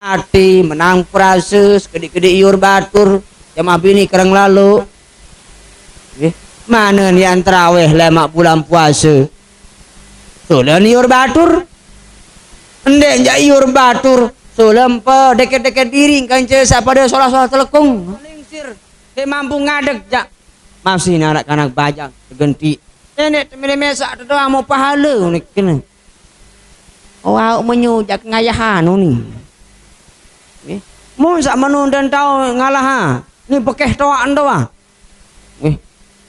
Ati menang proses kedik-kedik iur batur jamaah bini kereng lalu mana ni antraweh lemak bulan puasa sudah iur batur endek jak iur batur sudah empa deket-deket diri kanca sapada solah-solah telekung lingsir he mampu ngadeg jak masih narak kanak bajang tergenti nenek temene mesak doa mau pahala ni kena awak menyujak ngayahan ni mun sak manu dan tau ngalah ha ni pekeh toaan doa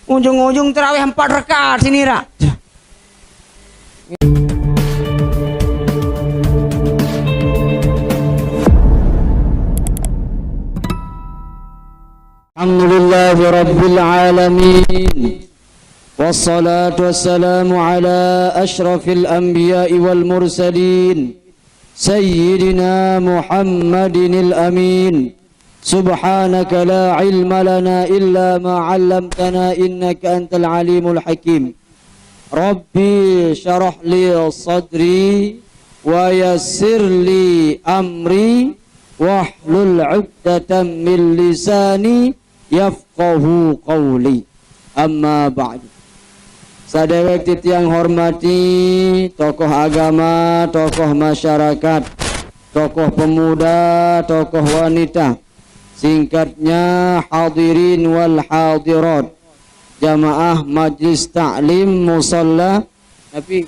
ujung-ujung terawih 4 rakaat sini rak Alhamdulillahi rabbil alamin wassalatu wassalamu ala ashrafil anbiya'i wal mursalin سيدنا محمد الأمين سبحانك لا علم لنا إلا ما علمتنا إنك أنت العليم الحكيم ربي شرح لي صدري ويسر لي أمري واحلل عقدة من لساني يفقه قولي أما بعد. Sadewek titiang hormati tokoh agama, tokoh masyarakat, tokoh pemuda, tokoh wanita, singkatnya hadirin wal hadirat, jamaah majlis ta'lim musalla tapi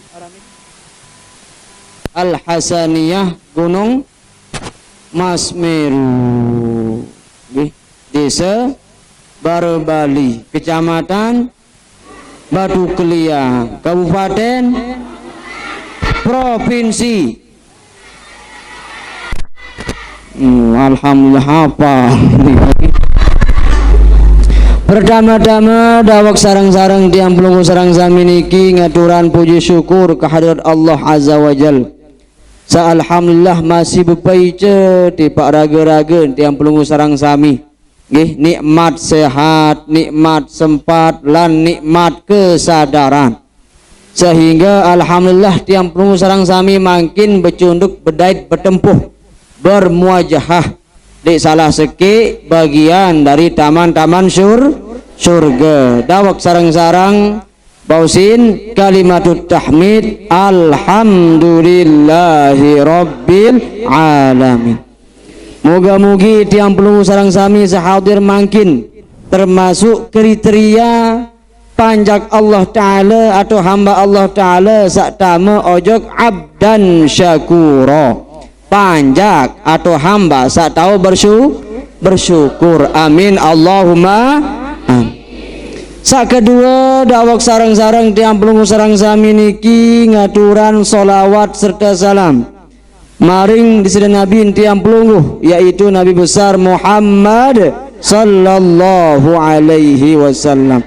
Al-Hasaniyah Gunung Masmeru, Desa Barbali, Kecamatan Batu Kelia, Kabupaten, Provinsi. Alhamdulillah apa? Pertama-tama dawak sarang-sarang tiang pelunggu sarang zaminiki ngaturan puji syukur kehadirat Allah Azza wa Jal. Alhamdulillah masih bepaice di pak raga-raga tiang pelunggu sarang sami. Nikmat sehat, nikmat sempat, lan nikmat kesadaran. Sehingga alhamdulillah tiang pelunggu sarang sami makin bercunduk berdait bertempuh bermuajahah di salah seki bagian dari taman-taman surga. Dawak sarang-sarang bausin kalimatut tahmid alhamdulillahi rabbil alamin. Moga-mogi tiang pelunggu sarang sami sehadir makin termasuk kriteria panjak Allah Ta'ala atau hamba Allah Ta'ala saktama ojok abdan syakura, panjak atau hamba sak tahu bersyukur. Amin Allahumma amin. Sak kedua dawak sarang-sarang tiang pelunggu sarang sami niki ngaturan solawat serta salam maring disida Nabi tiang pelungguh yaitu Nabi besar Muhammad sallallahu alaihi wasallam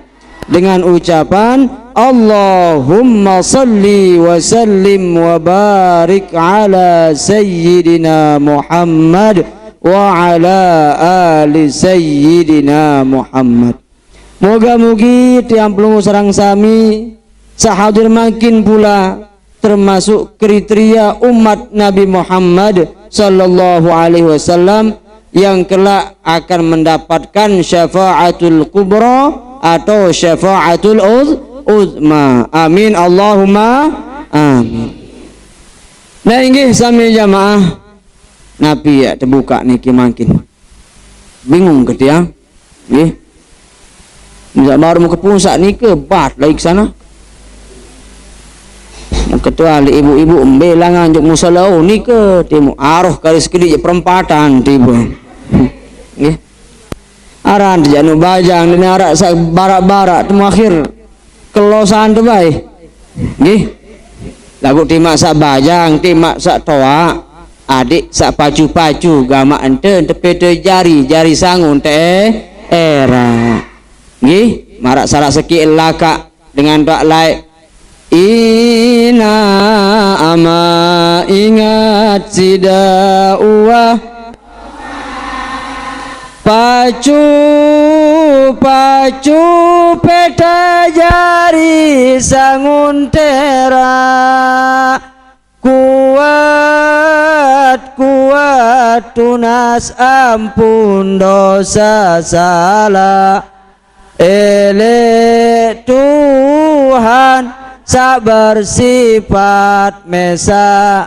dengan ucapan Allahumma salli wa sallim wa barik ala sayyidina Muhammad wa ala ali sayyidina Muhammad. Moga-mogi tiang pelungguh sarang sami sahadir makin pula termasuk kriteria umat Nabi Muhammad sallallahu alaihi wasallam yang kelak akan mendapatkan syafaatul kubra atau syafaatul uzma. Amin Allahumma amin. Nah inggih sami jamaah Nabi ya terbuka niki makin bingung ke tiang nggih. Ndak baru mau ke pusat niki bat lagi ke sana. Kecuali ibu-ibu embelangan juk musala ni ke timu aruh kali sekali je perempatan tiba nggih aran di janu bajang dan arak sak barak-barak temu akhir kelosan tu bae nggih lagu timak sak bajang timak sak toa adik sak pacu-pacu gamak ente tepete jari sangun teh era nggih marak sarak seki laka dengan tak laik Ina ama ingat sida uah pacu peta jari sangun tera kuat tunas ampun dosa salah Tuhan sabar sifat mesa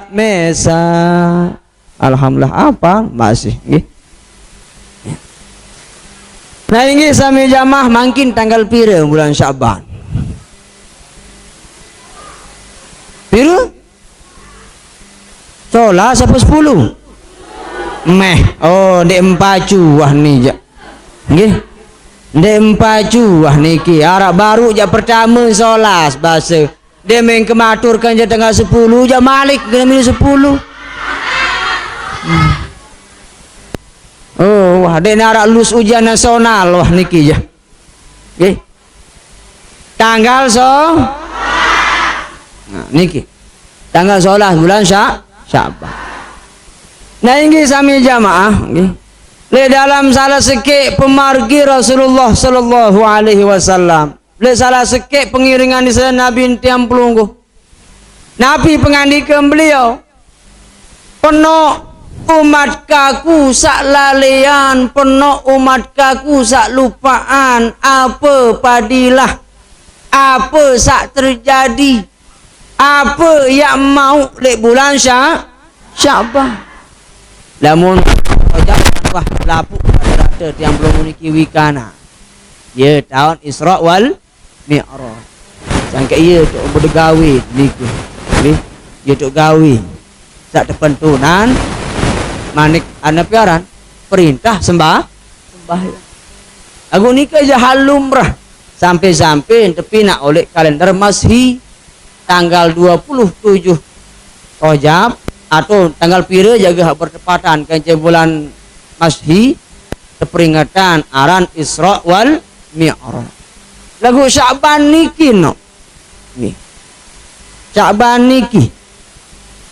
alhamdulillah apa masih nggih. Nah ini sami jamaah makin tanggal pira bulan Syaban pira solah siapa 10 oh dek empacu wah ni je nggih dek empacu wah niki arah baru je pertama solas bahasa dia main kematurkan je tanggal 10 je malik kena minum 10 oh wah dek narak lulus ujian nasional wah niki je nggih tanggal nah niki tanggal 11 bulan Syaban. Nah ini sami jamaah nggih. Le dalam salah sikit pemargi Rasulullah sallallahu alaihi wasallam. Le salah sikit pengiringan di sana Nabi tiang pelungguh. Nabi pengandikan beliau penuh umat kaku sak lalean, penuh umat kaku sak lupaan, apa padilah, apa sak terjadi, apa yang mau lek bulan Syaban. Lamun wah lapuk rata tiang belum memiliki wikana. Ya tahun Isra wal Mi'raj. Sangka ia tok bergawe niku. Nggih, ya tok gawe. Sak tepentunan manik ana piaran perintah sembahyang. Aku nikah je halumrah sampai-sampai tepi nak oleh kalender Masih tanggal 27 Rajab atau tanggal pira jaga bertepatan kan bulan Masih peringatan aran Isra wal Mi'raj. Lagu Syaban niki no. Nih. Syaban niki.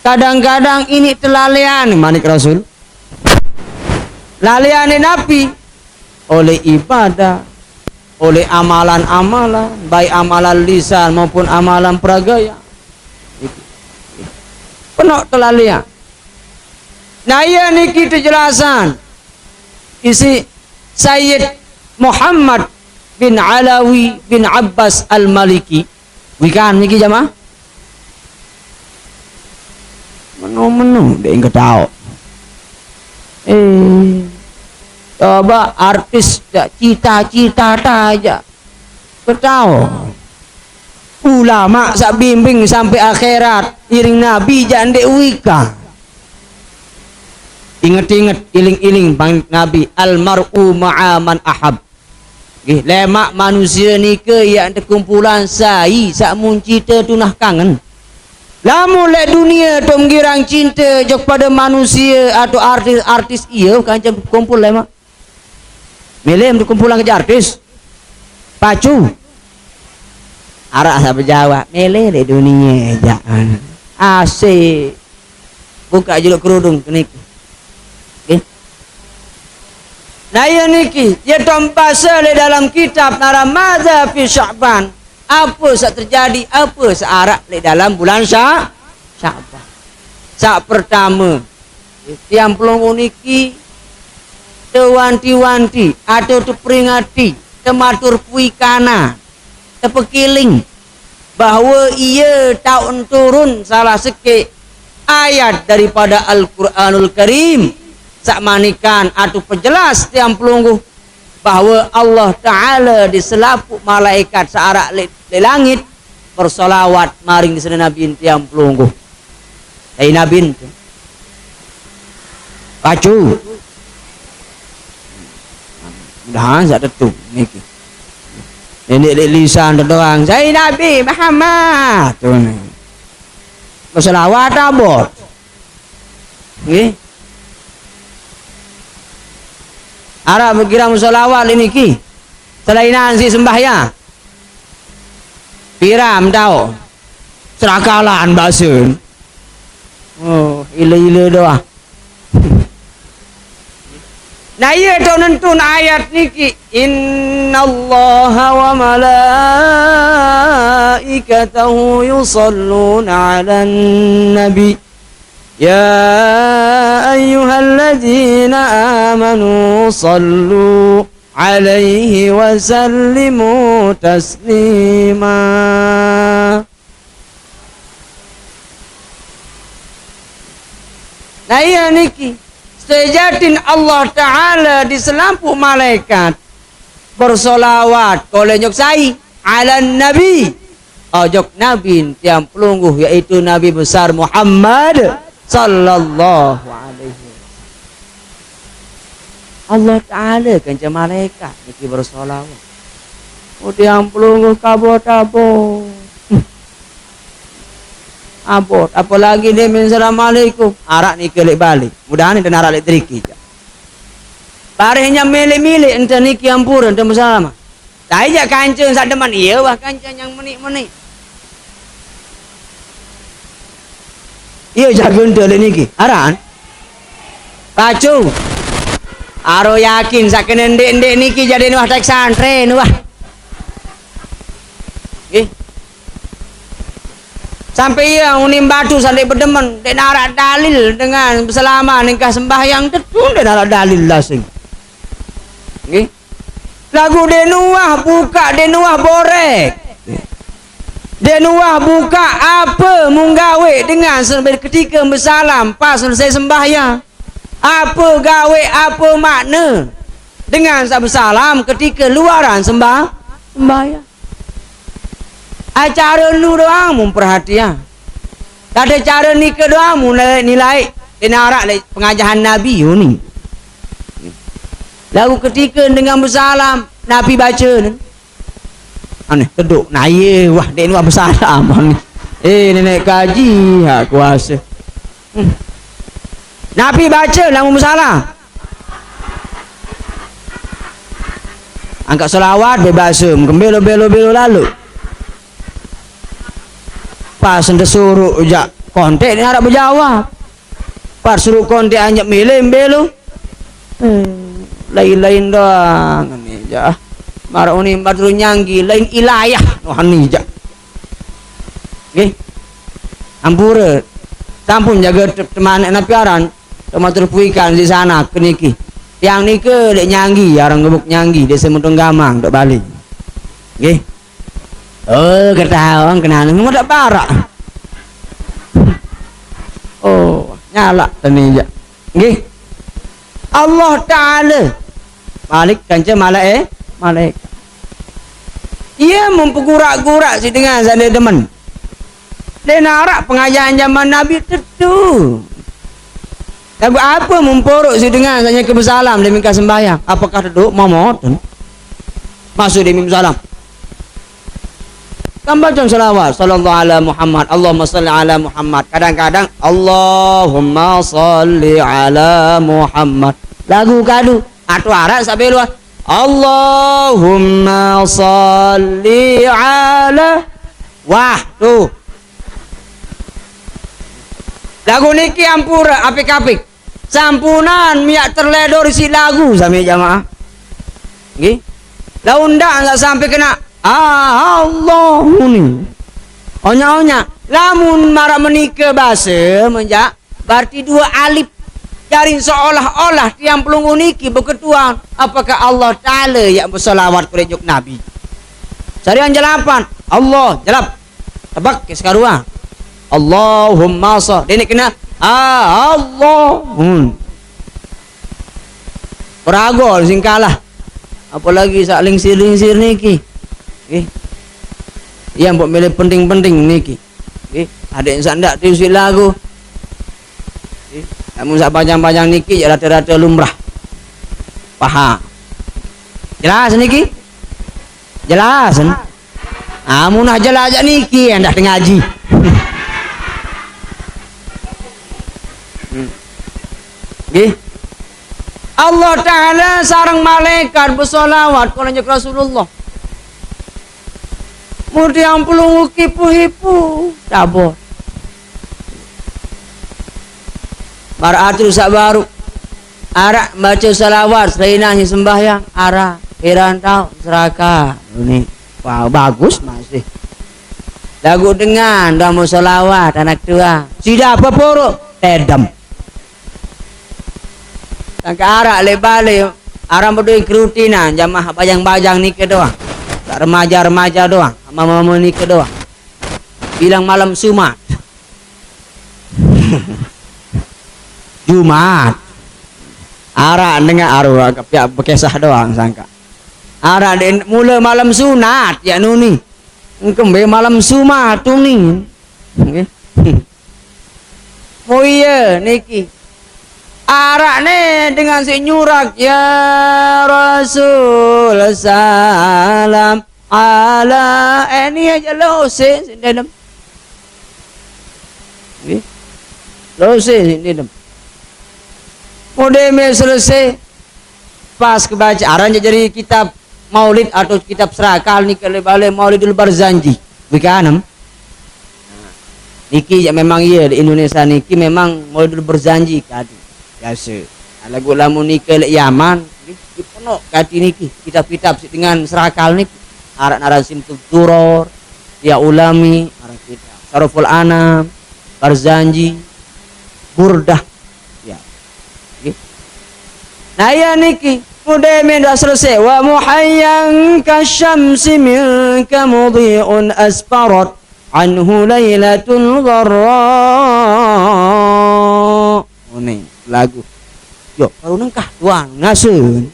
Kadang-kadang ini telalean manik Rasul. Lalean Nabi oleh ibadah, oleh amalan-amalan, baik amalan lisan maupun amalan peragaya. Penuh telalian. Nah ia niki penjelasan isi Sayyid Muhammad bin Alawi bin Abbas Al-Maliki. Wikan niki jamaah. Menu-menu dia enggak tahu. Coba artis cita-cita aja. Ketahu. Ulama sak bimbing sampai akhirat iring Nabi jandek wika. Ingat-ingat iling-iling bang Nabi almar'u ma'aman ahab. Nggih, lemak manusia ni ke yang terkumpulan sai sak mun cita tunah kangen. Lamun lek dunia tu menggirang cinta jok pada manusia atau artis-artis iya kancam kumpul lemak. Milih kumpulan kerja artis. Pacu. Arak siapa Jawa, milih di dunia jangan. Asik. Buka juluk kerudung niki. Okay. Nah ya niki, dia tompasa di dalam kitab Naramadha fi Sya'ban. Apa sak terjadi, apa searak di dalam bulan Sya'ban. Sak pertama, tiang pelongo niki tewanti-wanti atau terperingati, tematur puikana, terpekiling bahwa ia tahun turun salah sikit ayat daripada Al-Quranul Karim sak manikan atau penjelas tiang pelungguh bahwa Allah Ta'ala di selaput malaikat searak di langit bersolawat maring di sana Nabi tiang pelungguh dari Nabi itu pacu dah tak tetup niki ini lisan doang saya Nabi Muhammad tu ni bersolawat abot nggih Arab berkira musolawat ini ki selainan si sembahyang piram tau serakalan basun oh ila-ila doang nah iya tu nentun ayat niki innallaha wa وملائكته يصلون على النبي يا أيها الذين آمنوا صلوا عليه وسلموا تسليما. Nah iya niki sejatin Allah Ta'ala di selampuk malaikat bersolawat koleh nyok sai ala nabi ojok nabi tiang pelungguh yaitu Nabi besar Muhammad sallallahu alaihi wasallam. Allah Ta'ala kanca malaikat niki bersolawat tiang pelungguh kabut-kabut abot apalagi dia min assalamualaikum arak ni kelek balik mudahan ente narak elektriki barihnya milih-milih ente niki ampura ente masalah dah aja kancing sak deman iya wah kancing yang menik-menik iya jaga ente le niki aran pacu aro yakin sak kene ndek-ndek niki jadi wah tek santren wah sampai yang unim batu sampai berdemen dia narak dalil dengan selama nikah sembahyang tetun dia narak dalil lah sing lagu denuah buka denuah borek denuah buka apa munggawe dengan sampai ketika bersalam pas selesai sembahyang apa gawe apa makna dengan bersalam ketika luaran sembahyang acara nu doang memperhatian. Tak ada cara nikah doang nilai dinarak pengajaran Nabi ni. Lalu ketika dengan bersalam Nabi baca ni. Aneh keduk naya wah dek ni bersalam ni. Nenek kaji hak kuasa. Nabi baca lalu bersalam. Angkat selawat bebas gembelo-belo lalu. Pas anda suruh ujak kontek ni harap berjawab pas suruh kontek anjak milih belu lain-lain doang ni je marah ni baru nyanggi lain ilayah wah ni je okay. Ampura sampun jaga teman anak piaran teman terpuikan di sana ke niki yang ni ke dek nyanggi orang gebuk nyanggi dia semutong gamang dek balik okay. Oh kata orang kenal nggak ada barak. Oh nyala tadi je. Gih. Allah Ta'ala balik kanca malaikat. Ia mempergurak-gurak si dengan sana teman. Dia narak pengajaran zaman Nabi tentu. Tapi apa memporok si dengan sana kebersalam dia minta sembahyang. Apakah duduk momot? Masuk dia minta salam. Kan baca salawat sallallahu ala Muhammad Allahumma salli ala Muhammad kadang-kadang Allahumma salli ala Muhammad lagu kadu atau arak sampai luar Allahumma salli ala wah tu lagu niki ampura apik-apik sampunan miak terledor si lagu sampai jamaah nggih la undang sampai kena Allah ni onya-onya lamun marah menikah bahasa menjak berarti dua alif jaring seolah-olah tiang pelunggu niki berketuang apakah Allah Ta'ala yang bersalawat kepada Nabi carian jalapan Allah jalap tebak ke sekarang Allahumma sa dia nak kena Allah peragol singkalah apalagi sak lingsir-lingsir niki yang buat milih penting-penting niki ada yang sandak tu lagu namun sak panjang-panjang niki rata-rata lumrah paham jelas niki jelas munah jelas aja niki yang dah ngaji Allah Ta'ala sarang malaikat bersolawat kepada Rasulullah mudi yang pelungu kipu-hipu cabut baratul sabaru arak baca salawat selainnya sembahyang arak heran tahu seraka ini wah bagus masih lagu dengan dah mau solawat anak tua sudah apa porok tedam tangka arak lebale arang berdua kerutinan jamaah bajang-bajang nikah doang tak remaja-remaja doang mama-mama nikah doang bilang malam Jumat Jumat arak dengan arwah pihak bekesah doang sangka arak mula malam sunat ya nuni kembe malam Jumat tu ni okay. Oh iya niki arak ni dengan si nyurak ya Rasul salam ala ini aja lose dalam okay. Lose dalam mode selesai pas kebaca aran jadi kitab Maulid atau kitab serakal ni kalau balik Maulidul Barzanji bikanam niki ya memang iya di Indonesia niki memang Maulidul Barzanji kadi biasa lagu lamun niki le Yaman di penuh kadi niki kitab-kitab dengan serakal niki aran-aran Simtul Duror ya ulami aran kitab Saraful Anam Barzanji Burdah ya okay. Nah ya niki udah dah selesai wa muhayyan kasyamsi minka mudhi'un asfarat anhu lailatul gharra ini lagu yo baru nengkah tuan ngasun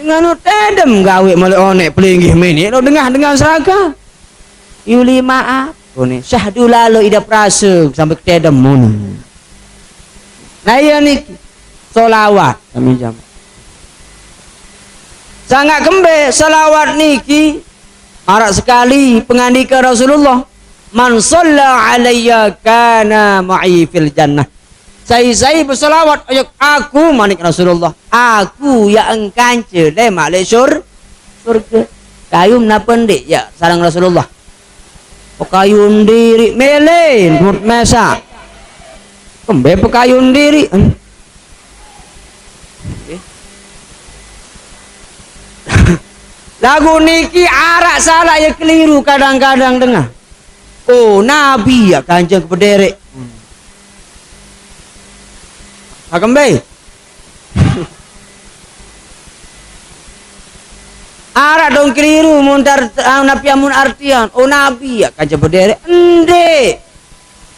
nganu tedem gawe male onek pelinggih meni lo dengah seraka yuli maaf ini syahdu lalu ida prase sampai ke tedem mun nah iya niki solawat kami jam sangat kembe salawat niki marak sekali pengandikan Rasulullah man shalla alayya kana ma'i fil jannah saya bersalawat ayat aku manik Rasulullah aku yang engkance le male surga kayum na pendik ya sarang Rasulullah pekayun diri melen mut mesa kembe pekayun diri lagu niki arak salah ya keliru kadang-kadang dengar oh Nabi ya kanjeng kepederek akembe arak dong keliru muntar napi amun artian oh Nabi ya kanjeng kepederek ende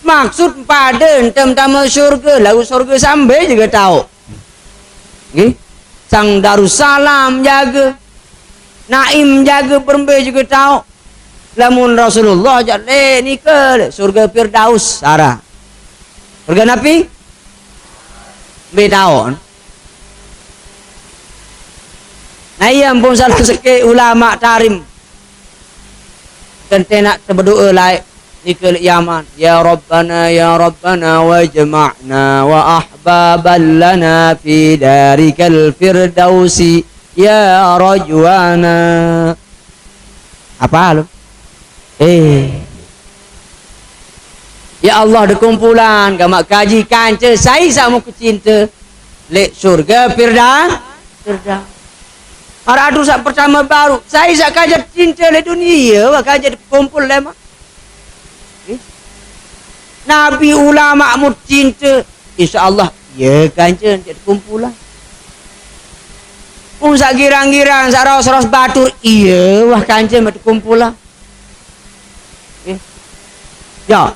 maksud pada tem-tem surga lagu surga sampai juga tahu okay? Sang Darussalam jaga Naim jaga perembe juga tahu lamun Rasulullah jale ni ke surga Firdaus sarah surga Nabi bedaon nah iya pun salah seke ulama tarim dan tenak berdoa lain ni ke Yaman ya Rabbana wajma'na wa ahbaban lana fi darikal firdausi ya rajwana apa lu ya Allah ada kumpulan gamak kaji kanca saya sama kecinta lek surga firda aradu sak pertama baru saya sak kaji cinta lek dunia wa kaji kumpul lema Nabi ulama mut cinta insyaallah ya kanca jadi kumpulan sak girang-girang sak ros-ros batur iya wah kancen mati kumpul lah ya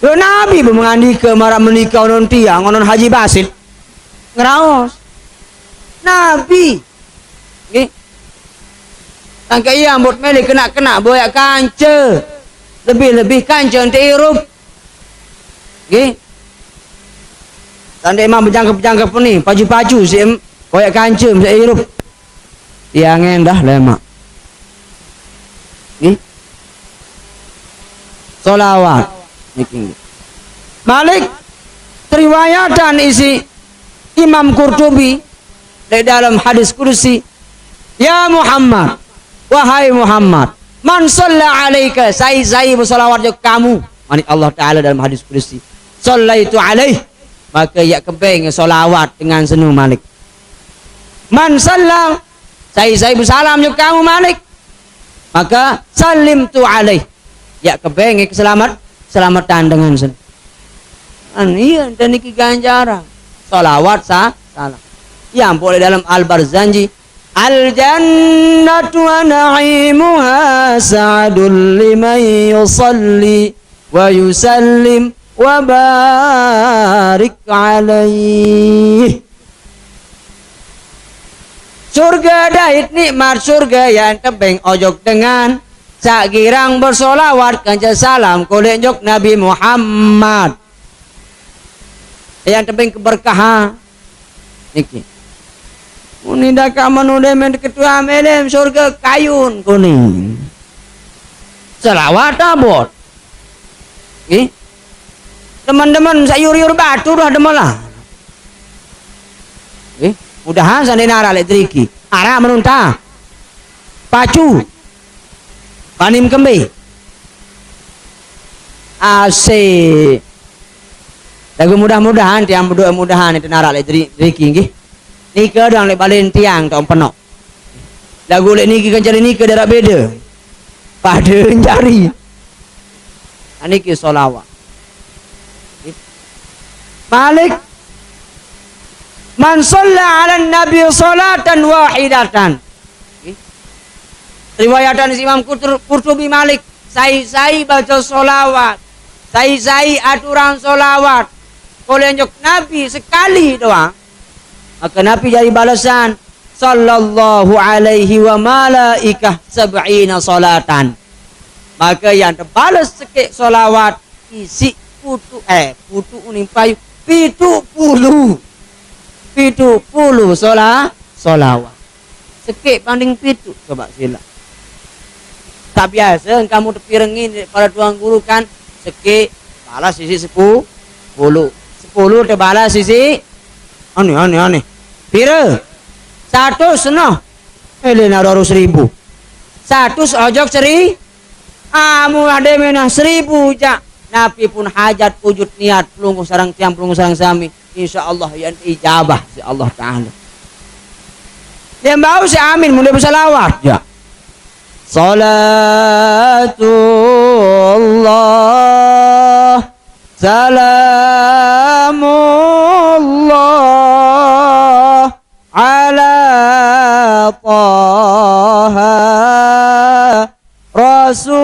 yo Nabi mengandika marak menikah non tiang non Haji Basit ngeraos Nabi nggih tangka iya mbot meli kena boyak kance lebih kancen tirup nggih tandai mah berjangkep ni paju-paju si koyak kancem saya hirup yang endah lemak ni solawat niki Malik riwayatan isi Imam Qurtubi di dalam hadis kursi ya Muhammad wahai Muhammad man shalla alaika saya bersolawat ke kamu manik Allah Ta'ala dalam hadis kursi shallaitu alaih maka ya kebeng solawat dengan senu Malik man sallam saya bersalam juga kamu Malik maka salim tu alaih Ya kepengen keselamatan dengan sen. Iya dan niki ganjaran. Salawat salam. Yang boleh dalam Al-Barzanji al-jannatu wa na'imuha sa'adul liman yusalli wa yusallim wa barik alaih. Surga dait nikmat surga yang tebeng ojok dengan sakirang bersolawat kanca salam kolek jok Nabi Muhammad yang tebeng keberkahan niki uninda kamanu demen ketua melem surga kayun kuning selawat abot teman-teman sayur-yur batu dah demalah mudahan sandena arah elektriki arah menunta pacu panim kembe asik lagu mudah-mudahan tiang mudah-mudahan itu narak elektriki nggih niki dang lek balen tiang tong penok lagu lek niki kan cari niki darak beda pada jari niki solawat Malik man shalla 'ala nabi salatan wahidatan. Riwayatan Imam Qurtubi Malik, sai baca solawat, sai aturan solawat. Oleh nyok Nabi sekali doang, maka Nabi jadi balasan sallallahu alaihi wa malaikah sab'ina salatan. Maka yang terbalas sekek solawat isi putu uning payu 70 solawat sekek banding pitu coba sila tak biasa kamu terpirengin pada tuan guru kan sekek balas sisi 10 terbalas sisi aneh pira 100 noh elena 200.000 100 ojok seri amu ada menah 1000 jak Nabi pun hajat wujud niat pelunggu sarang tiang pelunggu sarang sami insyaallah yang ijabah si Allah Ta'ala yang bau si amin mulai bersalawat ya salatullah salamullah ala taha rasulillah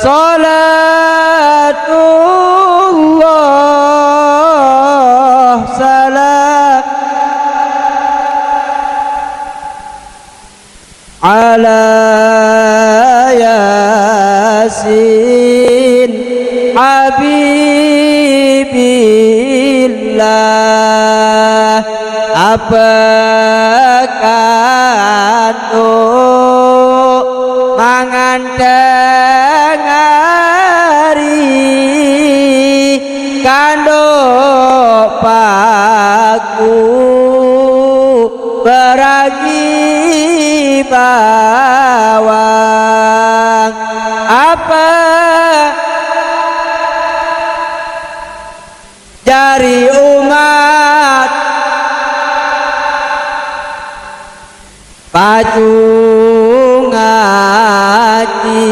salatullah salam ala yasin habibillah apakah mangan tengari kando paku beragi bawang apa dari umat pacu ngaji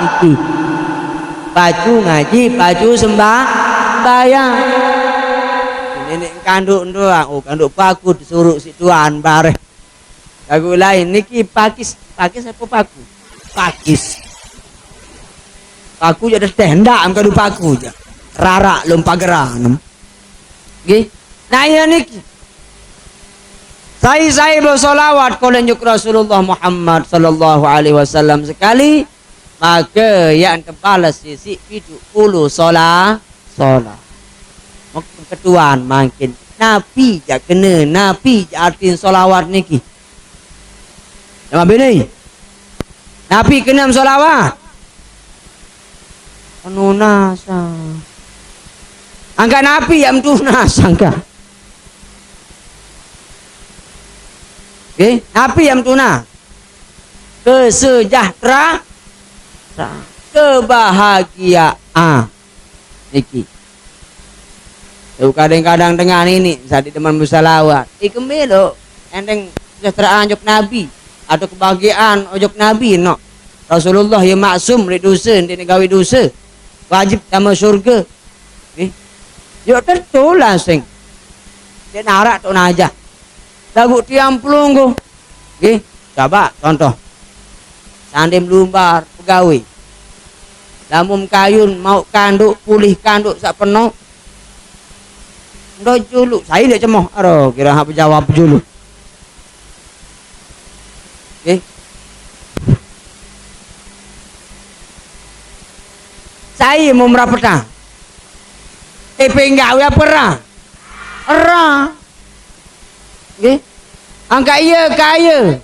iki pacu ngaji pacu sembahyang nenek kanduk doang kanduk paku disuruh si tuan bareng lagu lain niki pakis apa pakis paku jadi tenda am kadu paku aja rarak lompa geran nggih nah ya niki saya bersolawat kolonjuk Rasulullah Muhammad sallallahu alaihi wasallam sekali maka yang terbalas sisi 70 solat ketuan makin Nabi jak kena Nabi jak artin solawat niki nama bini Nabi kena solawat penunasa angka Nabi yang tunas angka Nabi yang tuna kesejahtera kebahagiaan niki kadang-kadang dengan ini saat di teman musalawat ikemelo endeng kesejahteraan ojok nabi atau kebahagiaan ojok nabi no Rasulullah yang maksum dari dosa dia gawe dosa wajib sama surga yo tentu langsung dia narak tu najah lagu tiang pelunggu coba contoh sandim lumbar pegawai lamun kayun mau kanduk pulih kanduk sak penuh ndo juluk saya dia cemoh aduh kira apa jawab juluk saya mau merapatah penggawe apa ra angka iya kaya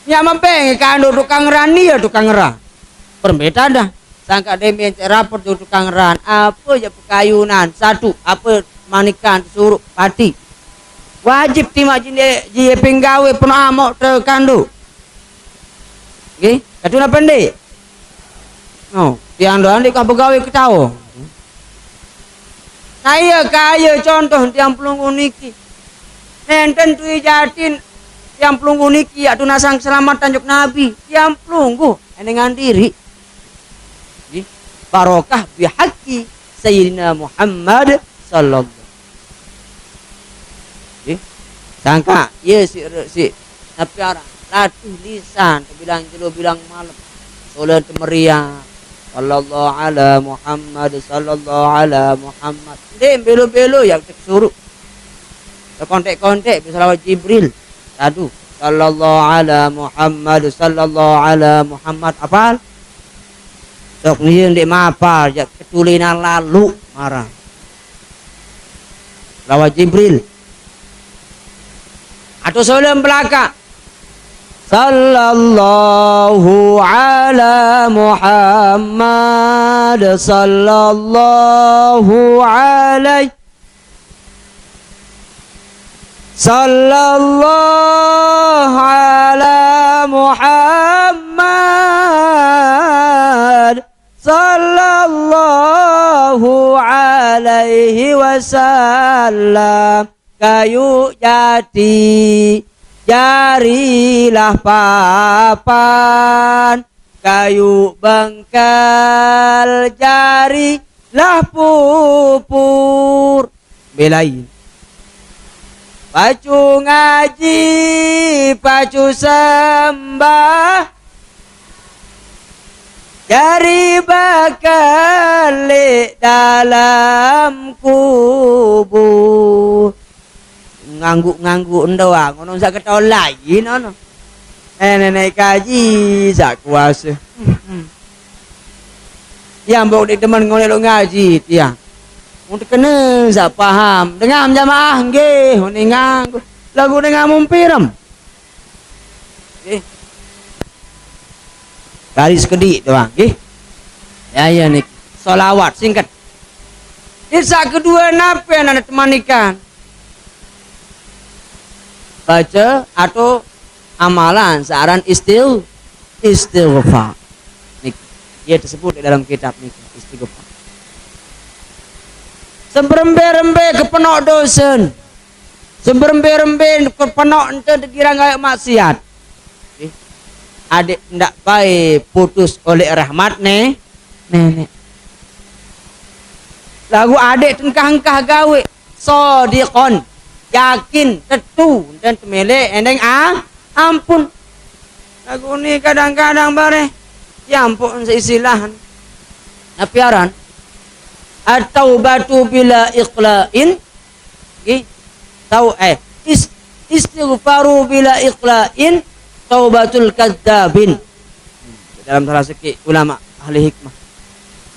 ya mampeng kanduk tukang rani ya tukang ra perbedaan dah sangka demi rapor tukang ran apa ya pekayunan satu apa manikan suruh pati wajib timak je penggawe penuh amok terkandung katuna pendek tiang doang di kau pegawai ketawa kaya contoh tiang pelunggu niki nenten tu jatin tiang pelunggu niki atu nasang selamatan juk nabi tiang pelunggu dengan diri barokah bihaqi sayyidina Muhammad sallallahu sangka si tapi orang latih lisan bilang jelo bilang malam solat meriah sallallahu ala Muhammad sallallahu ala Muhammad dem belo-belo yang suruh kontek-kontek selawat Jibril satu sallallahu ala Muhammad sallallahu ala Muhammad apal sok ni ndek mapal jak ketulinan lalu marah lawat Jibril atau solam belaka sallallahu ala Muhammad sallallahu alaihi sallallahu ala Muhammad sallallahu alaihi wasallam kayu jati jarilah papan kayu bengkal jarilah pupur belain pacu ngaji pacu sembah jari bakal dalam kubur ngangguk doang ngono sak ketol lagi nono nenek kaji sak kuasa yang bawa di teman ngono lo ngaji tiang untuk kena sak paham dengan jamaah nggih ngene nganggo lagu dengan mumpirem garis kedik doang nggih ya nih solawat singkat isa kedua napa yang anda temanikan baca atau amalan saran istighfar nih ia tersebut di dalam kitab nih istighfar semberembe-rembe kepenok dosen semberembe-rembe kepenok ente dikira gaya maksiat adik ndak baik putus oleh rahmat nenek lagu adik tengkah-engkah gawe sodiqon yakin tetu dan temele endeng ampun lagu ni kadang-kadang bare ya ampun seistilahan napiaran atau batu bila iqla'in istighfaru bila iqla'in taubatul kadzabin dalam salah seki ulama ahli hikmah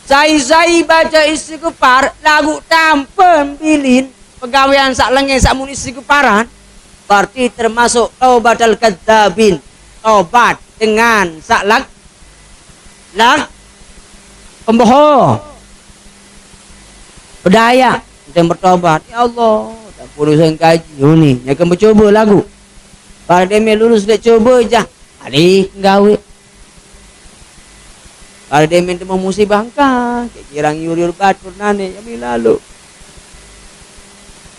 saya baca istighfar lagu tampen bilin pegawaian sak lenge sak mun istighfaran berarti termasuk taubatul kadzabin tobat dengan sak lak pembohong berdaya dan bertobat ya Allah tak urusan kaji ni yang akan mencoba lagu pada dia lulus dia coba je adik gawe pada dia temu musibah angka kirang yuri batur nane yang lalu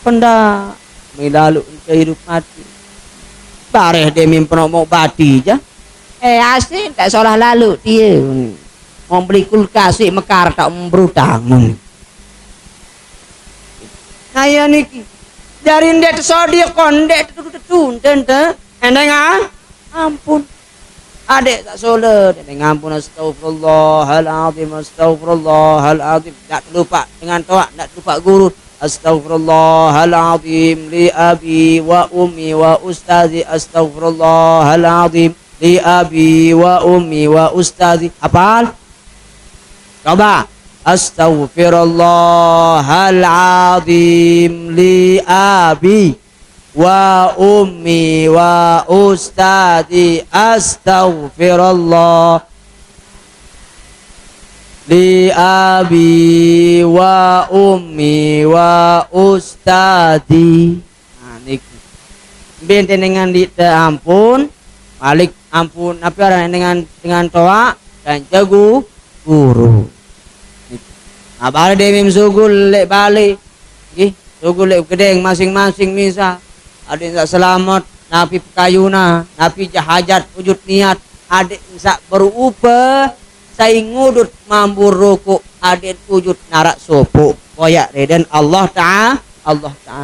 Penda milalu hidup mati. Bareh dia mimpi mau bati je. Asin tak salah lalu dia. Mau beli kulkas mekar tak berutang. Nah ya niki. Dari ndek sodikon ndek tente. Endeng ampun. Adik tak soleh dengan ampun astagfirullahaladzim tak lupa dengan toa tak lupa guru astagfirullahaladzim li abi wa ummi wa ustazi astagfirullahaladzim li abi wa ummi wa ustazi hafal coba astaghfirullahaladzim li abi wa ummi wa ustadi astaghfirullah li abi wa ummi wa ustadi. Nah niki benten dengan ampun balik ampun apa dengan toa dan jago guru. Nah balik demim sugul lek balik nggih sugul lek gedeng masing-masing misal adik tak selamat, napi kayuna, napi jahajat, wujud niat, adik tak berubah, saya ngudut mampu rokok, adik wujud narak sopo, koyak dan Allah Ta'ala.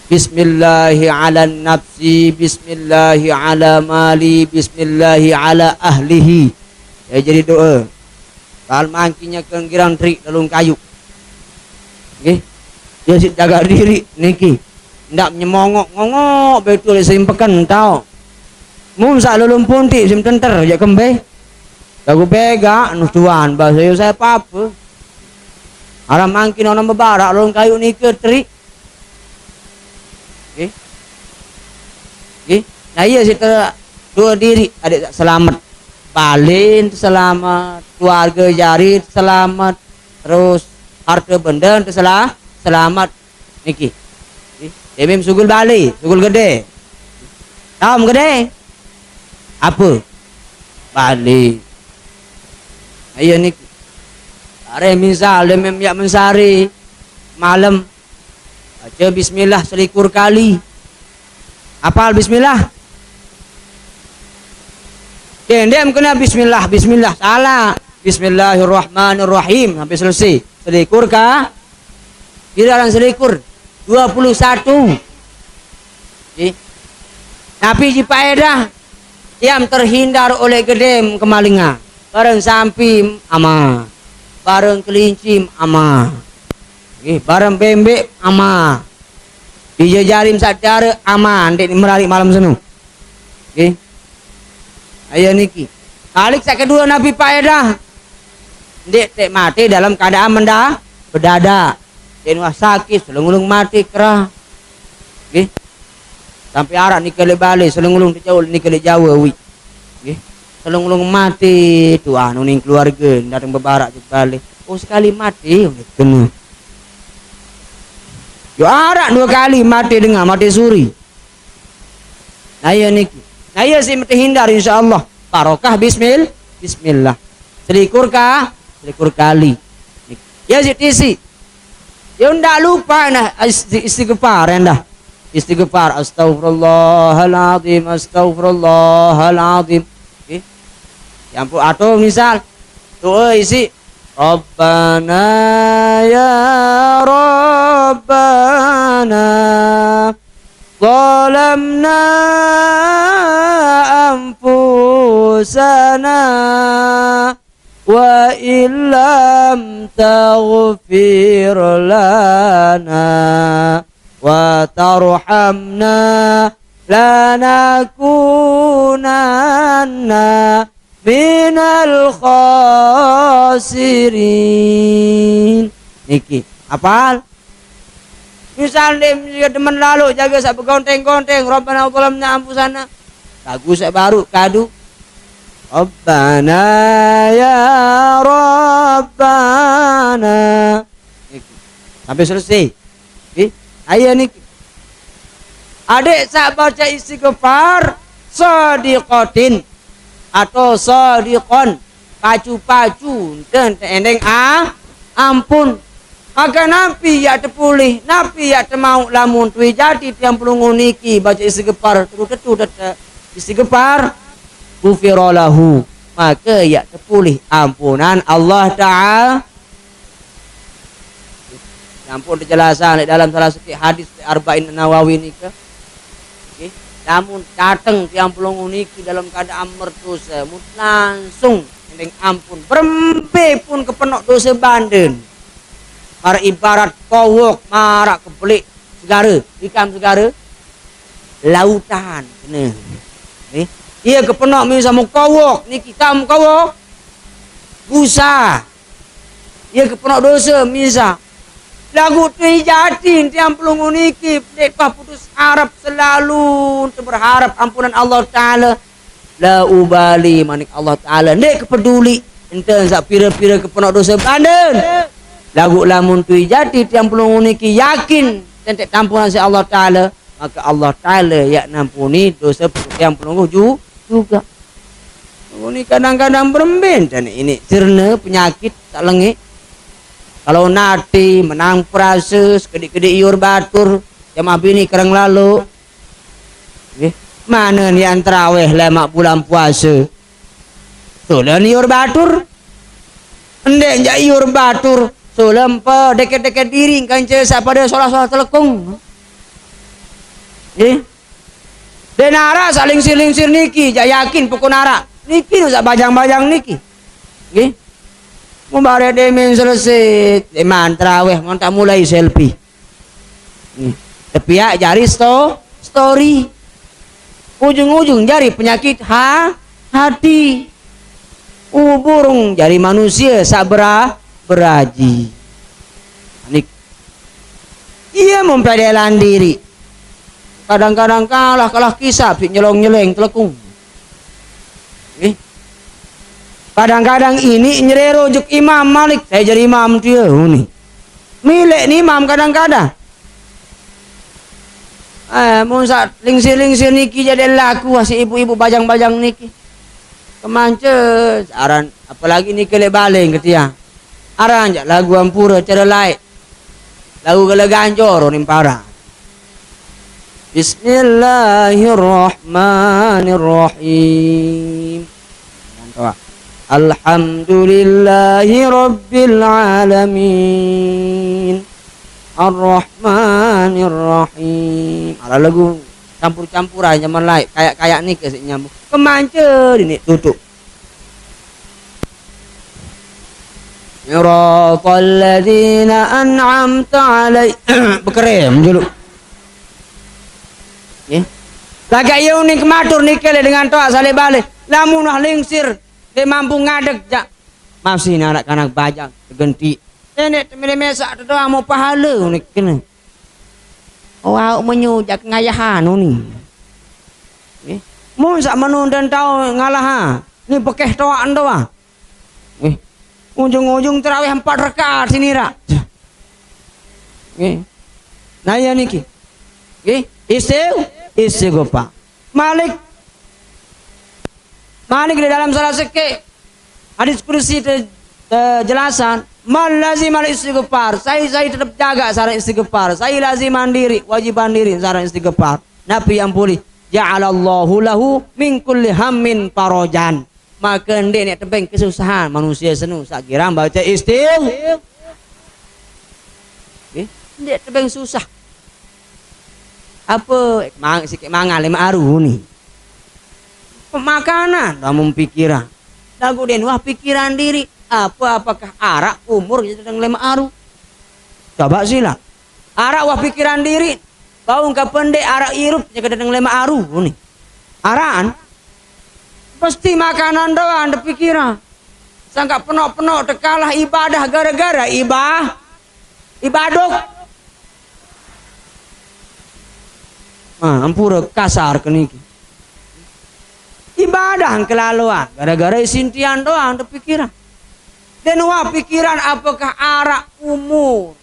Bismillahi ala nafsi, Bismillahi ala mali, Bismillahi ala ahlihi. Ya jadi doa. Kalau mangkinya kenggiran trik dalam kayu, okay? Dia sit jaga diri, niki. Ndak menyemongok betul simpekan tau. Mum sak lulum punti sim tenter ya kembe. Lagu bega anu tuan bahasa yo saya apa. Aram mangkin ono bebarak lulung kayu ni ke tri. Nah iya kita dua diri adik selamat. Balin selamat, keluarga jari selamat, terus harta benda selamat niki. Demim sugul bali, sugul gede. Tahu gede? Apa? Bali. Ayo ni. Are misal demim yak mensari malam baca bismillah selikur kali. Apal bismillah? Dem kena bismillah, bismillah. Salah. Bismillahirrahmanirrahim sampai selesai. Selikur kah? Kiraran selikur 21. Tapi di paedah yang terhindar oleh gedem kemalingan. Bareng sampim ama. Bareng kelincim ama. Bareng bembek ama. Dijajarim sadar aman. Dek merari malam senu. Ayo niki. Kalik sak kedua Nabi paedah. Dek tek mati dalam keadaan berdada. Denwah sakit, selung-ulung mati kerah. Nggih. Sampai arak ni kele balik, selung-ulung dijauh ni kele Jawa wi. Nggih. Selung-ulung mati tu anu ning keluarga datang bebarak tu balik. Oh sekali mati kena. Yo arak dua kali mati dengar mati suri. Nah ya niki. Nah ya si mesti hindar insyaallah. Barokah bismillah. Selikur kah? Selikur kali. Ya si tisi. Ya ndak lupa nah istighfar dah. Istighfar astagfirullahaladzim astagfirullahaladzim. Okay. Yang pun atau misal doa isi Rabbana ya Rabbana zalamna anfusana wa illam taghfir lana wa tarhamna lanakunanna minal khasirin. Niki apal misal dia teman lalu jaga sak begonteng-gonteng Rabbana zalamna anfusana lagu sak baru kadu Rabbana ya Rabbana sampai selesai. Ayo nih adik sak baca istighfar sadiqatin atau sadiqon pacu-pacu dan endeng ampun Maka napi ya terpulih, napi ya termau lamun tui jadi tiang pelungu niki baca istighfar tetu istighfar ghufira lahu, maka ya terpulih ampunan Allah Ta'ala. Ampun penjelasan dalam salah satu hadis Arba'in Nawawi ni ke. Okay. Namun datang tiang pelungu niki dalam keadaan merdosa, langsung dengan ampun berempe pun kepenok dosa banden. Para ibarat kowok marak kepelik segara, ikan segara lautan kena. Ia kepenok misal kowok niki kam kowok busa. Ia kepenok dosa misal lagu tui jatin tiang pelungu niki dekah putus harap selalu untuk berharap ampunan Allah Ta'ala. La ubali manik Allah Ta'ala nek kepeduli ente sak pira-pira kepenok dosa banden. Lagu lamun tui jati tiang pelungu niki yakin tentek tampunan si Allah Ta'ala, maka Allah Ta'ala ya nampuni dosa tiang pelungu juga. Ini kadang-kadang berembin dan ini cerna penyakit tak lengit. Kalau nati menang prase kedik-kedik iur batur jamaah bini kerang lalu. Mana ni antraweh lemak bulan puasa. Tu lah ni iur batur. Endek jak iur batur. So lempa deket-deket diri kanca pada solat-solat telekung. Dan nara saling siling-sir niki, jak yakin pukul nara. Niki tu sak bajang-bajang niki. Nggih. Mun bare demen selesai, deman tarawih mon tak mulai selfie. Tepiak jari story. Ujung-ujung jari penyakit hati. Burung jari manusia sabra beraji. Ia mempedelan diri. Kadang-kadang kalah kisah nyelong-nyeleng telekung. Kadang-kadang ini nyerero juk Imam Malik, saya jadi imam dia ni. Milik ni imam kadang-kadang. Mun sak lingsir-lingsir niki jadi laku si ibu-ibu bajang-bajang niki. Kemanca aran apalagi niki le baling ketia. Aran jak lagu ampura cara lain. Lagu gala ganjor ni para. Bismillahirrahmanirrahim. Alhamdulillahi rabbil alamin. Ar-Rahmanir-Rahim. Ala lagu campur-campuran zaman lain kayak ni ke nyambung. Kemanca ini tutup. Siratal ladzina an'amta alaihim. Bekerem dulu. Nggih. Lagak yo ni kematur nikel dengan toa sale balik. Lamun nah lingsir dia mampu ngadeg jak. Masih anak-anak bajang genti. Nek mesak doa mau pahala ni kena. Awak menyu jak ngayahan ni. Nggih. Mun sak menun dan tau ngalah ha. Ni bekeh toa doa. Nggih. Ujung-ujung terawih 4 rakaat sini rak. Nggih. Nah ya niki. Nggih, istighfar. Malik di dalam salah sekek hadis kursi jelasan mal lazim al istighfar. Saya tetap jaga saran istighfar. Saya lazim mandiri, wajib mandiri saran istighfar. Nabi yang pulih ja'alallahu lahu min kulli hammin farajan. Maka ndek nek tebeng kesusahan manusia senu sak kiram baca istighfar. Ndek tebeng susah. Apa sikit mangan lima aru ni. Makanan namun pikiran. Lagu den wah pikiran diri. Apakah arak umur sedang lima aru. Coba sila. Arak wah pikiran diri. Bau ka pendek arak irup kadang lima aru ni. Araan pasti makanan doang ada pikiran. Sangka penok-penok tekalah ibadah gara-gara ibadah. Ampura kasar ke niki. Ibadah kelaluan gara-gara sintian doang ada pikiran. Dan wah pikiran apakah arak umur.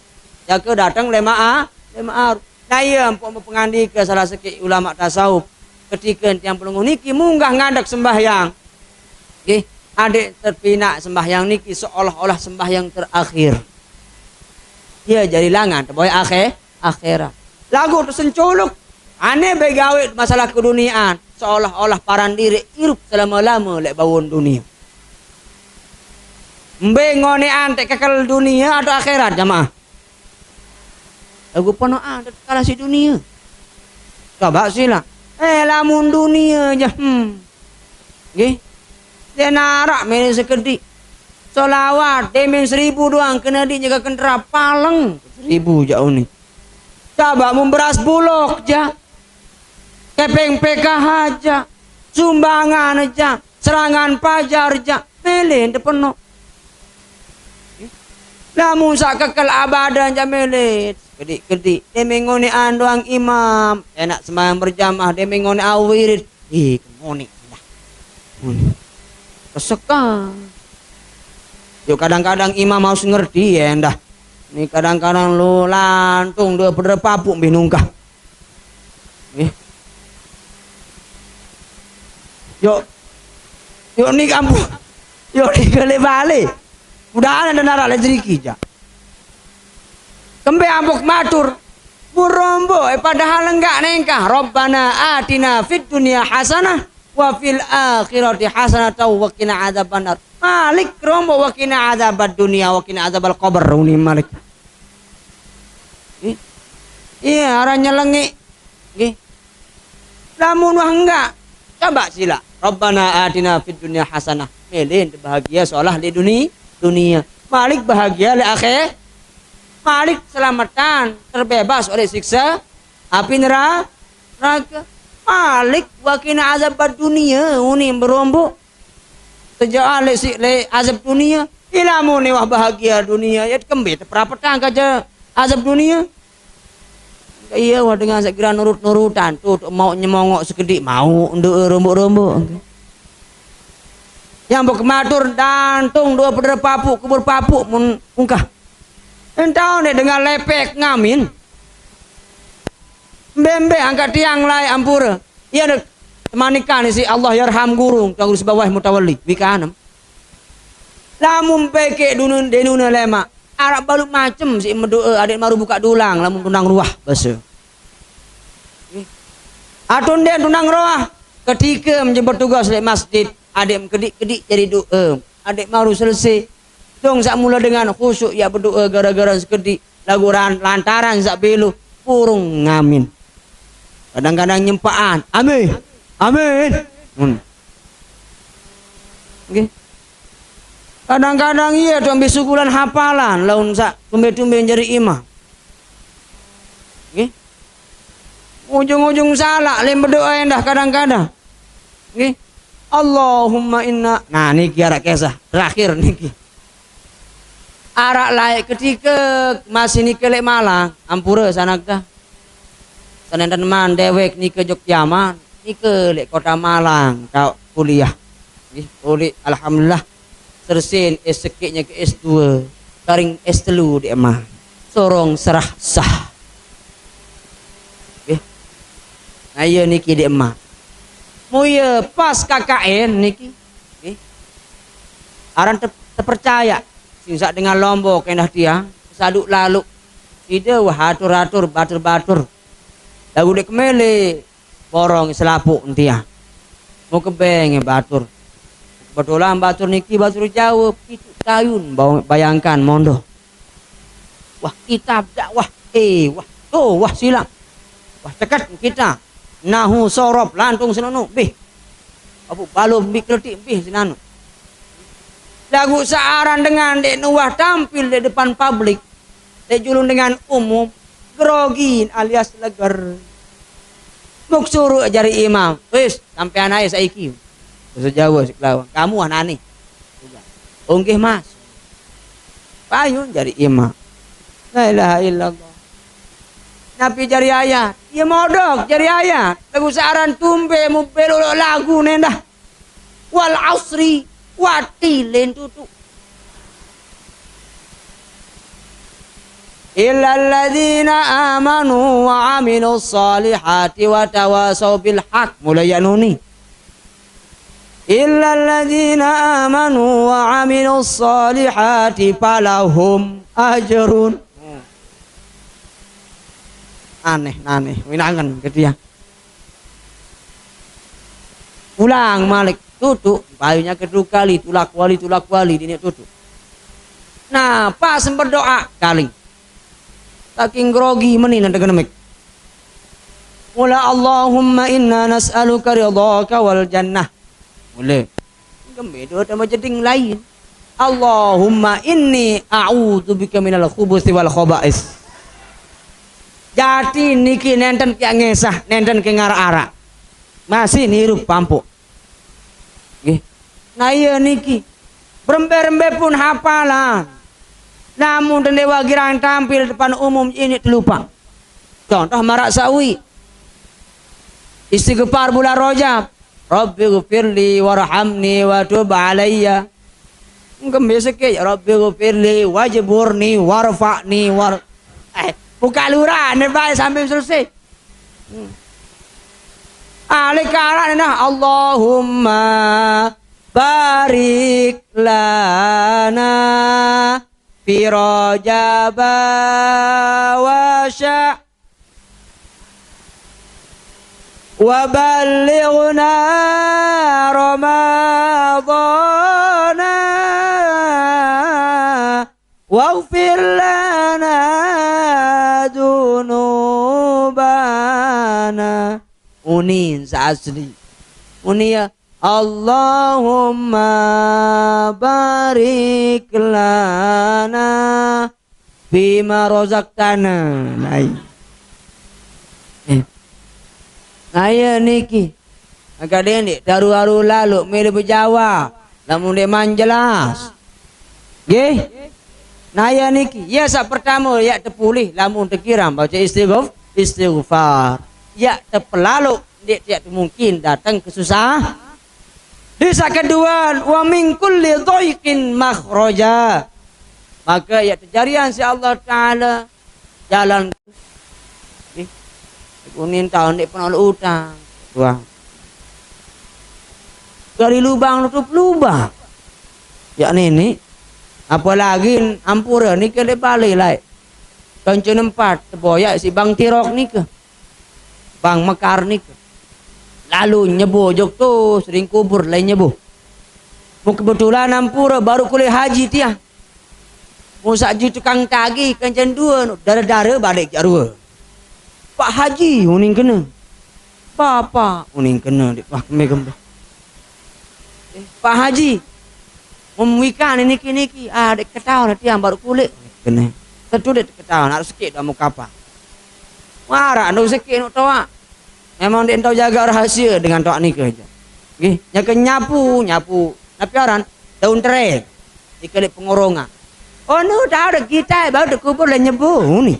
Jaka datang lema aru. Nah iya empuk pengandika salah sekik ulama tasawuf. Ketika yang pelunggu niki munggah ngadak sembahyang. Okay. Adik terpinak sembahyang niki seolah-olah sembahyang terakhir. Dia jadi langan boy akhirat. Lagu tu senculuk. Aneh begawe masalah keduniaan. Seolah-olah paran diri hirup selama-lama lek bawon dunia. Mbengone ante kekal dunia atau akhirat jamaah. Lagu penuh kalah si dunia. Coba sila. Lamun dunia je. Nggih. Dia narak main sekedik. Solawat demen 1000 doang kena di jaga kendera paleng 1000 jauh ni. Coba memberas bulog ja. Kepeng PKH aja. Sumbangan aja. Serangan pajar aja. Mele penuh. Lamun sak kekal abadan ja mele. Kedik-kedik. Demengone doang imam. Enak sembahyang berjamaah. Demengone awirid. Kemone. Kesekang. Yuk kadang-kadang imam harus ngerti ya endah. Ini kadang-kadang lu lantung dua pedera papuk binungkah. Yuk ni kamu. Yuk ni kele balik. Udah ada nara lejriki ja. Kembe ambuk matur. Burombo padahal enggak nengkah. Rabbana atina fid dunya hasanah wa fil akhirati hasanah wa qina adzabannar. Malik rombo wa qina adzabad dunya wa qina adzabal qabr uni Malik. Iya arahnya lengi. Nggih. Lamun wah enggak. Coba sila. Rabbana atina fid dunya hasanah. Melin bahagia seolah di dunia. Malik bahagia di akhir. Malik selamatan terbebas oleh siksa api neraka. Malik wa qina adzabad dunya uni berombo. Sejak le azab dunia, ilamu ni wah bahagia dunia. Ya kembali perapatan kaja azab dunia. Iya wah dengan segera nurut-nurutan tu mau nyemongok sekedik mau ndeu rombok-rombok. Yang berkematur dantung dua pedera papuk kubur papuk mun ungkah. Entau ni dengan lepek ngamin. Bembe angkat tiang lai ampura. Iya temanikan si Allah yarham gurung tanggus bawah mutawalli wikanem. Lamun peke denuna lema Arab balut macem si mendoa adik maru buka dulang lamun tunang ruah basa. Atun den tunang ruah ketika menjemput tugas di masjid adik kedik-kedik jadi doa. Adik maru selesai dong sak mula dengan khusyuk ya berdoa gara-gara sekedik lagu lantaran sak belu purung ngamin. Kadang-kadang nyempaan. Amin. Amin. Okay. Kadang-kadang iya tuh ambil sukulan hafalan laun sak tumbe-tumbe jadi imam. Okay. Ujung-ujung salah lem berdoa endah kadang-kadang. Okay. Allahumma inna. Nah niki arak kisah terakhir niki. Arak laik ketika masih niki lek Malang, ampura sanakah. Sanendan man dewek niki Jogjaman. Ike lek kota Malang kau kuliah. Kuliah alhamdulillah tersin S1-nya ke S2 karing S3 di emah sorong serah sah. Ayo niki di emah muya pas KKN niki aran terpercaya singsak dengan Lombok endah tiang saduk lalu ide wah atur-atur batur-batur lagu dek kemele borong selapuk entia. Mau kebeng batur. Betulan batur niki batur jawab itu tayun bayangkan mondo. Wah kitab dakwah wah tuh wah silang. Wah cekat kita. Nahu sorop lantung senanu bih. Abu balum bih kletik bih senanu. Lagu searan dengan dek nuwah tampil di depan publik. Dek julung dengan umum grogin alias leger. Muk suruh ajari imam. Wis, sampai anak saiki. Bahasa Jawa sekelawang. Kamu anak ni. Onggih mas. Payun jari imam. La ilaha illallah. Nabi jari ayat. Ia modok jari ayat. Lagu searan tumbe mubelo lagu nendah. Wal asri watilin tutu. Illal ladzina amanu wa amilus solihati wa tawasaw bil haq. Mulai yanuni. Illal ladzina amanu wa amilus solihati falahum ajrun. aneh winangan ke dia. Pulang Malik tutup bayunya kedua kali tulak wali dia tutup. Nah pas berdoa kali saking grogi menin dengan mik. Mula Allahumma inna nas'aluka ridhaka wal jannah. Boleh. Gembedo sama jeding lain. Allahumma inni a'udzubika minal khubuthi wal khaba'is. Jadi niki nenten ki ngesah, nenten ki ngara-ara. Masih nirup pampuk. Nggih. Nah iya niki. Berembe-rembe pun hafalan. Namun dewa girang tampil depan umum ini terlupa. Contoh marak sawi. Istighfar bulan Rajab. Rabbi ghfirli warhamni wa tub alayya. Biasa ke Rabbi ghfirli wajburni warfa'ni buka luran baik sampai selesai. Alikaran nah Allahumma barik lana fi Rajab wa sya' wa ballighna Ramadana waghfir lana dunubana. Unin asli unia Allahumma barik lana bima razaqtana. Saya niki agak dendek daru-daru lalu mele berjawab lamun dia manjelas. Nggih. Naya niki ya sak pertama ya terpulih lamun terkiram baca istighfar. Ya terpelalu dia tidak mungkin datang ke susah. Desa kedua wa min kulli dhaiqin makhraja. Maka ya terjarian si Allah Taala jalan kunin tahun dia pernah utang. Wah. Dari lubang tutup lubang. Ya ini apalagi ampura ni ke balik lai. Kancu nempat terboyak si Bang Tirok ni ke. Bang Mekar ni ke. Lalu nyebo jok tu sering kubur lain nyebo. Mau kebetulan ampura baru kuliah haji tiah. Mau sakji tukang tagi kancan dua dara-dara balik jarua. Pak Haji uning kena. Papa uning kena di Pak Megem. Pak Haji memuikan niki dek ketahuan nanti yang baru kulit kena. Tentu dek ketahuan harus sikit dah muka apa. Marah anu sikit nak tahu. Memang dia tahu jaga rahasia dengan tok ni ke aja. Nggih, nyapu. Tapi orang daun terai dikelip pengorongan. Oh nu dah ada kita baru dikubur lah nyebu ni.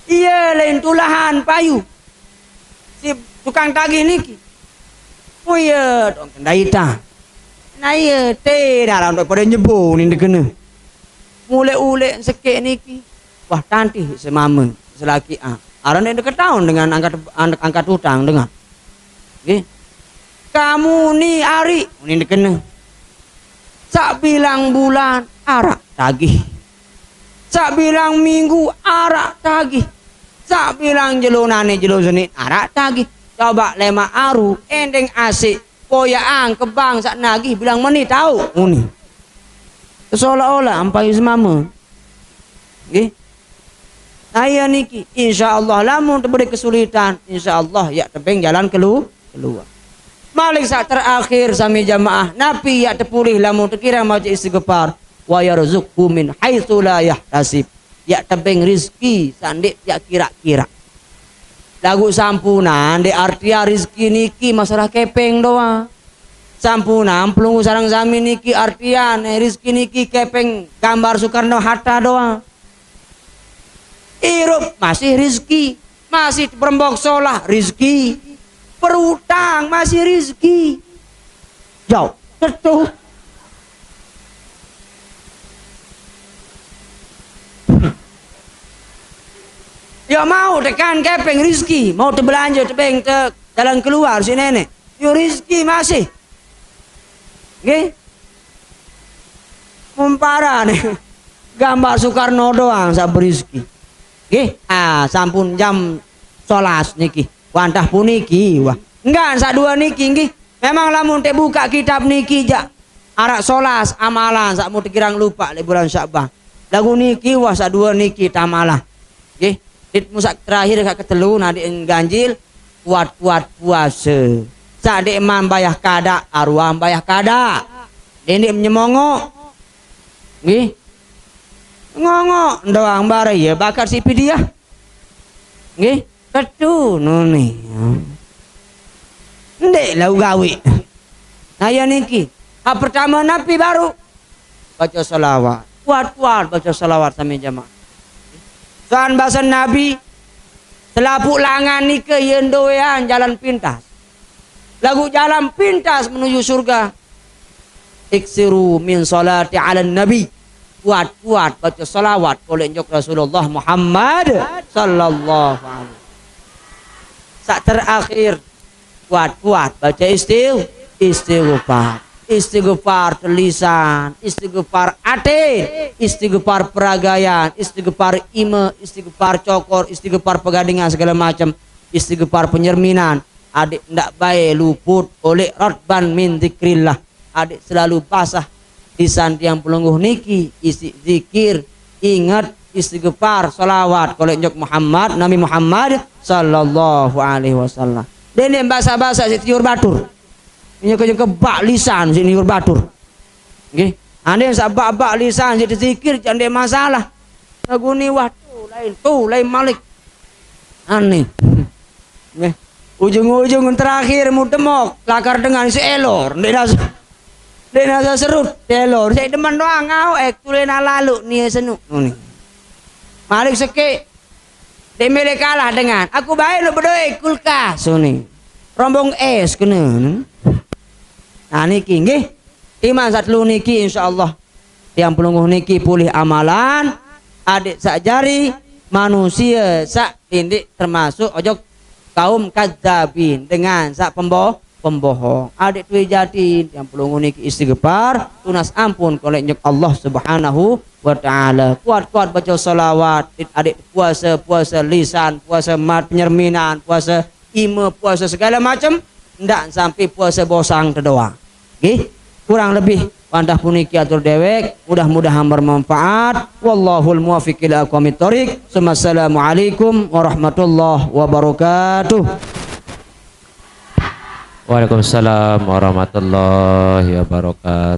Iya lain tulahan payu si tukang tagih niki. Oh iya dong kendai ta. Nah iya teh dalam daripada nyebu ni kena. Mulai sekek niki. Wah tanti semama selaki aran dia ketahuan dengan angkat hutang dengar. Nggih. Kamu ni ari ni kena. Sak bilang bulan arak tagih. Sak bilang minggu arak tagih. Sak bilang jelunane jelun senit arak tagih. Coba lema aru endeng asik poyaan ke bank sak nagih bilang meni tahu uni. Seolah-olah ampai semama. Nggih. Saya niki insyaallah lamun terberi kesulitan insyaallah ya tebeng jalan keluar. Malik sak terakhir sami jamaah napi ya terpulih lamun terkira maca istighfar wa yarzuqhu min haitsu la yahtasib. Ya tebeng rizki sandik ya kira-kira. Lagu sampunan di artia rizki niki masalah kepeng doa. Sampunan pelunggu sarang sami niki artian rizki niki kepeng gambar Soekarno Hatta doa. Irup masih rizki, masih berembok solah rizki, berutang masih rizki. Jauh ketuh. Ya mau tekan kepeng rizki, mau terbelanja tebeng te jalan keluar si nenek. Yo rizki masih. Nggih. Mumpara nih. Gambar Soekarno doang sak berizki. Nggih, sampun jam 11 niki. Wantah puniki wah. Enggak sak dua niki nggih. Memang lamun teh buka kitab niki jak arak 11 amalan sak mu kirang lupa le bulan Sya'ban. Lagu niki wah sak dua niki tamalah. Nggih, dit musak terakhir kak ketelu nadi ganjil kuat-kuat puasa. Sak dek imam bayah kada arwah bayah kada. Ini menyemongo. Nggih. Ngongo doang bare ya bakar si pidiah. Nggih, ketu nuni. Ndek lau gawe. Nah ya niki. Hak pertama nabi baru baca salawat. Kuat-kuat baca salawat sampai jamaah. Soal bahasa nabi selapuk langan nike yendoyan jalan pintas. Lagu jalan pintas menuju surga. Iksiru min salati ala nabi. Kuat-kuat baca salawat oleh njok Rasulullah Muhammad sallallahu alaihi wasallam. Sak terakhir kuat-kuat baca istighfar. Istighfar tulisan, istighfar ate, istighfar peragayan, istighfar ime, istighfar cokor, istighfar pegadingan segala macam, istighfar penyerminan. Adik ndak baik luput oleh radban min zikrillah. Adik selalu basah lisan tiang pelungguh niki isi zikir, ingat istighfar, salawat oleh njok Muhammad, Nabi Muhammad sallallahu alaihi wasallam. Dene bahasa-bahasa sitiur batur. Ini kebak lisan sini batur. Nggih. Ande sak bak lisan jadi zikir jande masalah. Lagu ni wah tu lain malik. Aneh. Nggih. Ujung-ujung terakhir mu demok lakar dengan si elor. Ndek nasa serut elor. Saya demen doang ngau tulena lalu ni senu. Ni. Malik seke. Demele kalah dengan aku baik lo berdoa kulkas suni. Rombong es kena. Nah niki nggih. Iman satlu niki insyaallah. Tiang pelungguh niki pulih amalan. Adik sak jari manusia sak tindik termasuk ojok kaum kadzabin dengan sak pembohong. Adik tuwi jati tiang pelungguh niki istighfar, tunas ampun oleh nyek Allah Subhanahu wa taala. Kuat-kuat baca salawat. Adik puasa lisan, puasa mat penyerminan, puasa ime, puasa segala macam. Ndak sampai puasa bosang terdoa. Nggih, kurang lebih pandah puniki atur dewek, mudah-mudahan bermanfaat. Wallahul muwaffiq ila aqwamit thoriq. Assalamualaikum warahmatullahi wabarakatuh. Waalaikumsalam warahmatullahi wabarakatuh.